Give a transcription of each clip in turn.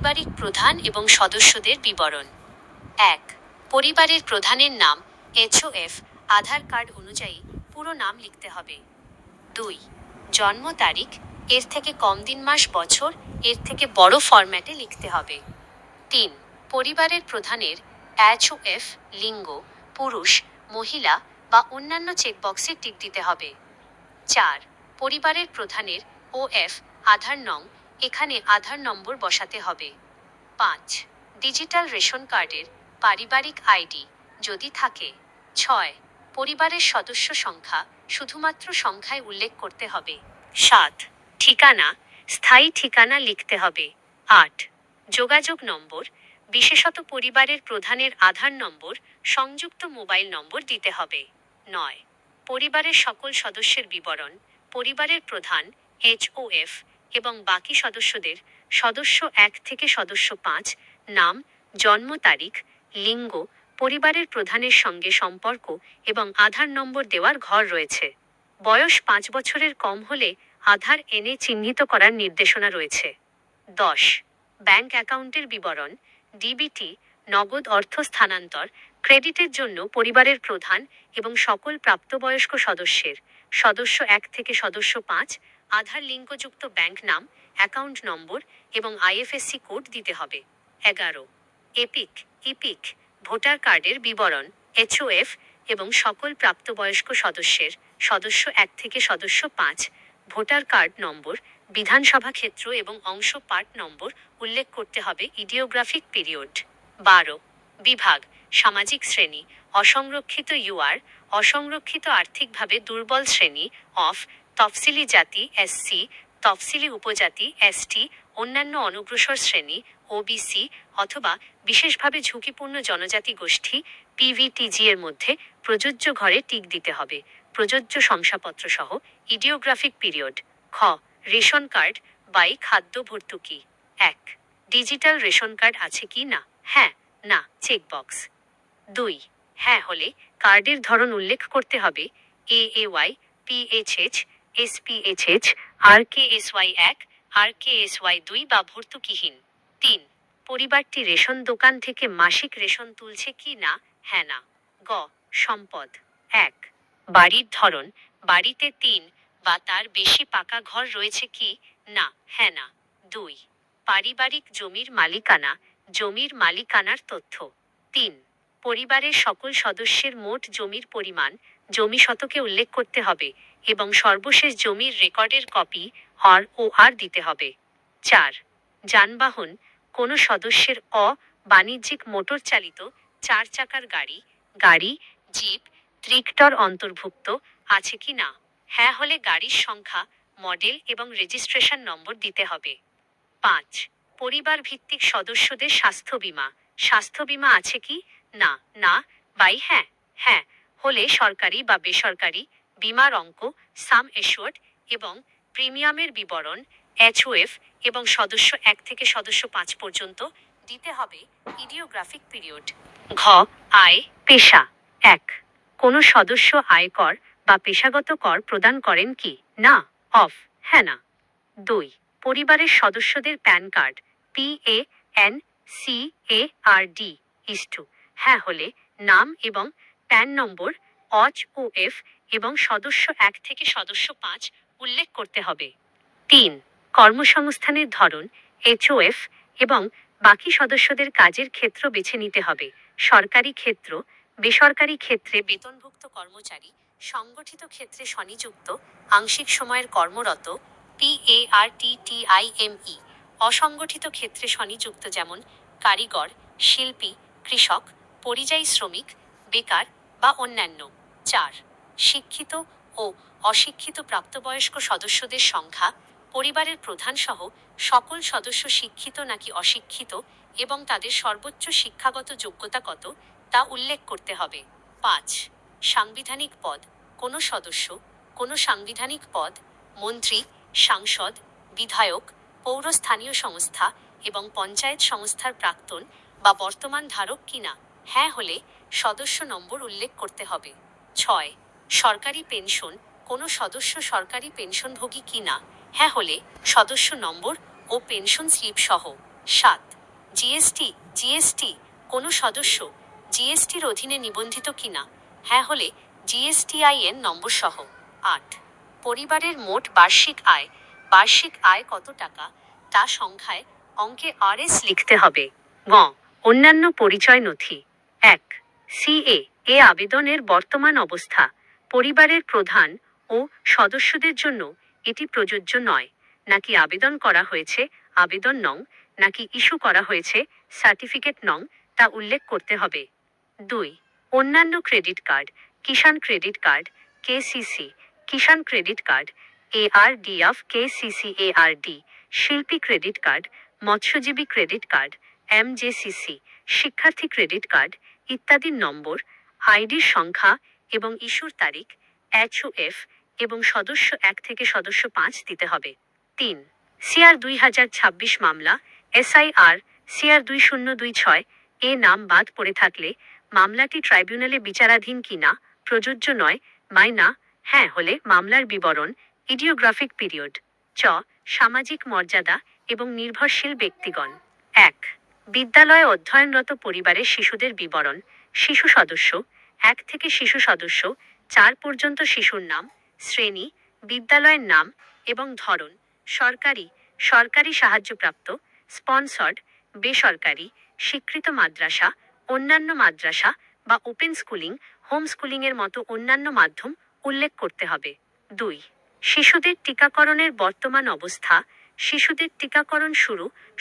পারিবারিক প্রধান এবং সদস্যদের বিবরণ। ১. পরিবারের প্রধানের নাম HOF আধার কার্ড অনুযায়ী পুরো নাম লিখতে হবে। ২. জন্ম তারিখ এর থেকে কম দিন মাস বছর এর থেকে বড় ফরম্যাটে লিখতে হবে। ৩. পরিবারের প্রধানের HOF লিঙ্গ পুরুষ মহিলা বা অন্যান্য চেকবক্সে টিক দিতে হবে। ৪. পরিবারের প্রধানের OF আধার নং এখানে আধার নম্বর বসাতে হবে। ৫. ডিজিটাল রেশন কার্ডের পারিবারিক আইডি যদি থাকে। ৬. পরিবারের সদস্য সংখ্যা শুধুমাত্র সংখ্যায় উল্লেখ করতে হবে। ৭. ঠিকানা স্থায়ী ঠিকানা লিখতে হবে। ৮. যোগাযোগ নম্বর বিশেষত পরিবারের প্রধানের আধার নম্বর সংযুক্ত মোবাইল নম্বর দিতে হবে। ৯. পরিবারের সকল সদস্যের বিবরণ পরিবারের প্রধান HOF এবং বাকি সদস্যদের সদস্য ১ থেকে সদস্য ৫ নাম জন্ম তারিখ লিঙ্গ পরিবারের প্রধানের সঙ্গে সম্পর্ক এবং আধার নম্বর দেওয়ার ঘর রয়েছে। বয়স ৫ বছরের কম হলে আধার এনে চিহ্নিত করার নির্দেশনা রয়েছে। ১০. ব্যাংক অ্যাকাউন্টের বিবরণ ডিবিটি নগদ অর্থ স্থানান্তর ক্রেডিটের জন্য পরিবারের প্রধান এবং সকল প্রাপ্তবয়স্ক সদস্যের সদস্য ১ থেকে সদস্য ৫ আধার লিঙ্কযুক্ত ব্যাংক নাম অ্যাকাউন্ট নম্বর এবং IFSC কোড দিতে হবে। ১১. ইপিক ভোটার কার্ডের বিবরণ HOF এবং সকল প্রাপ্তবয়স্ক সদস্যের সদস্য ১ থেকে সদস্য ৫ ভোটার কার্ড নম্বর বিধানসভা ক্ষেত্র এবং অংশ পার্ট নম্বর উল্লেখ করতে হবে। ইডিওগ্রাফিক পিরিয়ড। ১২. বিভাগ সামাজিক শ্রেণী অসংরক্ষিত UR অসংরক্ষিত আর্থিকভাবে দুর্বল শ্রেণী অফ তফসিলি জাতি SC তফসিলি উপজাতি ST অন্যান্য অনগ্রসর শ্রেণী OBC অথবা বিশেষভাবে ঝুঁকিপূর্ণ জনজাতি গোষ্ঠী PVTG এর মধ্যে প্রযোজ্য ঘরে টিক দিতে হবে। প্রযোজ্য শংসাপত্র সহ ইডিওগ্রাফিক পিরিয়ড। খ. রেশন কার্ড বাই খাদ্য ভর্তুকি। ১. ডিজিটাল রেশন কার্ড আছে কি না হ্যাঁ না চেকবক্স। ২. হ্যাঁ হলে কার্ডের ধরন উল্লেখ করতে হবে AAY PHH SPHH RKSY ১ RKSY ২ বা ভর্তুকিহীন। ৩. পরিবারটি রেশন দোকান থেকে মাসিক রেশন তুলছে কি না হ্যাঁ না। গ. সম্পদ ১. বাড়ির ধরন বাড়িতে ৩ বা তার বেশি পাকা ঘর রয়েছে কি না হ্যাঁ না। ২. পারিবারিক জমির মালিকানা জমির মালিকানার তথ্য। ৩. পরিবারের সকল সদস্যের মোট জমির পরিমাণ জমি শতকে উল্লেখ করতে হবে এবং সর্বশেষ জমির রেকর্ডের কপি ROR দিতে হবে। ৪. যানবাহন কোনো সদস্যের বাণিজ্যিক মোটর চালিত ৪ চাকার গাড়ি জিপ ট্রিক্টর অন্তর্ভুক্ত আছে কি না হ্যাঁ হলে গাড়ির সংখ্যা মডেল এবং রেজিস্ট্রেশন নম্বর দিতে হবে। ৫. পরিবার ভিত্তিক সদস্যদের স্বাস্থ্য বীমা আছে কি না না বাই হ্যাঁ হলে সরকারি বা বেসরকারি বীমার অঙ্ক সাম এশিওর্ড এবং প্রিমিয়ামের বিবরণ HOF এবং সদস্য ১ থেকে সদস্য ৫ পর্যন্ত দিতে হবে। ইডিওগ্রাফিক পিরিয়ড। ঘ. আয় পেশা ১. কোনো সদস্য আয়কর বা পেশাগত কর প্রদান করেন কি না অফ হ্যাঁ না। ২. পরিবারের সদস্যদের প্যান কার্ড PANCARD হ্যাঁ হলে নাম এবং প্যান নম্বর HOF এবং সদস্য ১ থেকে সদস্য ৫ উল্লেখ করতে হবে। ৩. কর্মসংস্থানের ধরন HOF এবং বাকি সদস্যদের কাজের ক্ষেত্র বেছে নিতে হবে। সরকারি ক্ষেত্র বেসরকারি ক্ষেত্রে বেতনভুক্ত কর্মচারী সংগঠিত ক্ষেত্রে স্বনিযুক্ত আংশিক সময়ের কর্মরত PARTTIME অসংগঠিত ক্ষেত্রে স্বনিযুক্ত যেমন কারিগর শিল্পী কৃষক পরিযায়ী শ্রমিক বেকার বা অন্যান্য। ৪. শিক্ষিত ও অশিক্ষিত প্রাপ্তবয়স্ক সদস্যদের সংখ্যা পরিবারের প্রধান সহ সকল সদস্য শিক্ষিত নাকি অশিক্ষিত এবং তাদের সর্বোচ্চ শিক্ষাগত যোগ্যতা কত তা উল্লেখ করতে হবে। ৫. সাংবিধানিক পদ কোনো সদস্য কোনো সাংবিধানিক পদ মন্ত্রী সাংসদ বিধায়ক পৌরস্থানীয় সংস্থা এবং পঞ্চায়েত সংস্থার প্রাক্তন বা বর্তমান ধারক কিনা হ্যাঁ হলে সদস্য নম্বর উল্লেখ করতে হবে। ৬. সরকারি পেনশন কোনো সদস্য সরকারি পেনশনভোগী কিনা হ্যাঁ হলে সদস্য নম্বর ও পেনশন স্লিপ সহ। ৭. জিএসটি জিএসটি কোনো সদস্য জিএসটির অধীনে নিবন্ধিত কিনা, হ্যাঁ হলে জিএসটিআইএন নম্বর সহ। 8 পরিবারের মোট বার্ষিক আয় কত টাকা তা সংখ্যায় অঙ্কে আরএস লিখতে হবে। গ অন্যান্য পরিচয় নথি। 1 সিএ এ আবেদনের বর্তমান অবস্থা। পরিবারের প্রধান ও সদস্যদের জন্য এটি প্রযোজ্য নয়, নাকি আবেদন করা হয়েছে আবেদন নং, নাকি ইস্যু করা হয়েছে সার্টিফিকেট নং তা উল্লেখ করতে হবে। 2 অন্যান্য ক্রেডিট কার্ড, কিষাণ ক্রেডিট কার্ড, কেসিসি, কিষাণ ক্রেডিট কার্ড, এআরডিএফ, কেসিসি এআরডি, শিল্পী ক্রেডিট কার্ড, মৎস্যজীবী ক্রেডিট কার্ড, এমজেসিসি, শিক্ষার্থী ক্রেডিট কার্ড ইত্যাদির নম্বর, আইডির সংখ্যা এবং ইস্যুর তারিখ, এইচওএফ এবং সদস্য 1 থেকে সদস্য 5 দিতে হবে। 3 সিআর 2026 মামলা, এসআইআর সিআর 2026 এ নাম বাদ পড়ে থাকলে মামলাটি ট্রাইব্যুনালে বিচারাধীন কিনা, প্রযোজ্য নয়, না, হ্যাঁ হলে মামলার বিবরণ, ইডিওগ্রাফিক পিরিয়ড। চ সামাজিক মর্যাদা এবং নির্ভরশীল ব্যক্তিগণ। 1 বিদ্যালয়ে অধ্যয়নরত পরিবারের শিশুদের বিবরণ, শিশু সদস্য 1 থেকে শিশু সদস্য 4 পর্যন্ত শিশুর নাম, শ্রেণী, বিদ্যালয়ের নাম এবং ধরন, সরকারি সাহায্যপ্রাপ্ত, স্পন্সর্ড, বেসরকারি, স্বীকৃত মাদ্রাসা, অন্যান্য মাদ্রাসা বা ওপেন স্কুলিং, হোম স্কুলিংয়ের মতো অন্যান্য মাধ্যম উল্লেখ করতে হবে। 2 শিশুদের টিকাকরণের বর্তমান অবস্থা, শিশুদের টিকাকরণ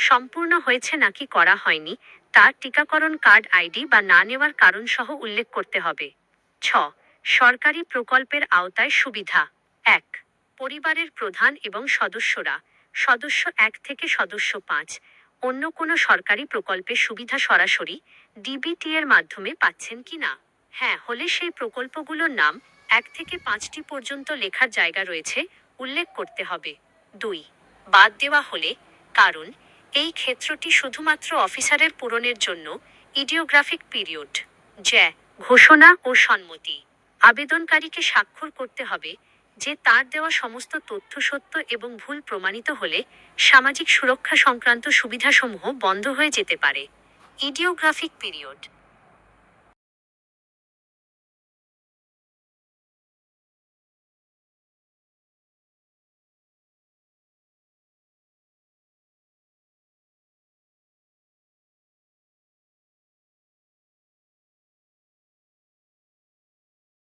সম্পূর্ণ হয়েছে নাকি করা হয়নি তার টিকাকরণ কার্ড আইডি বা না নেওয়ার কারণ সহ উল্লেখ করতে হবে। 6 সরকারি প্রকল্পের আওতায় সুবিধা। 1 পরিবারের প্রধান এবং সদস্যরা, সদস্য 1 থেকে সদস্য 5 অন্য কোনো সরকারি প্রকল্পের সুবিধা সরাসরি ডিবিটি এর মাধ্যমে পাচ্ছেন কিনা, হ্যাঁ হলে সেই প্রকল্পগুলোর নাম 1 থেকে 5টি পর্যন্ত লেখার জায়গা রয়েছে উল্লেখ করতে হবে। 2 বাদ দেওয়া হলে কারণ, এই ক্ষেত্রটি শুধুমাত্র অফিসারের পূরণের জন্য, ইডিওগ্রাফিক পিরিয়ড। ঘোষণা ও সম্মতি, আবেদনকারীকে স্বাক্ষর করতে হবে যে তার দেওয়া সমস্ত তথ্য সত্য এবং ভুল প্রমাণিত হলে সামাজিক সুরক্ষা সংক্রান্ত সুবিধাসমূহ বন্ধ হয়ে যেতে পারে। ইডিওগ্রাফিক পিরিয়ড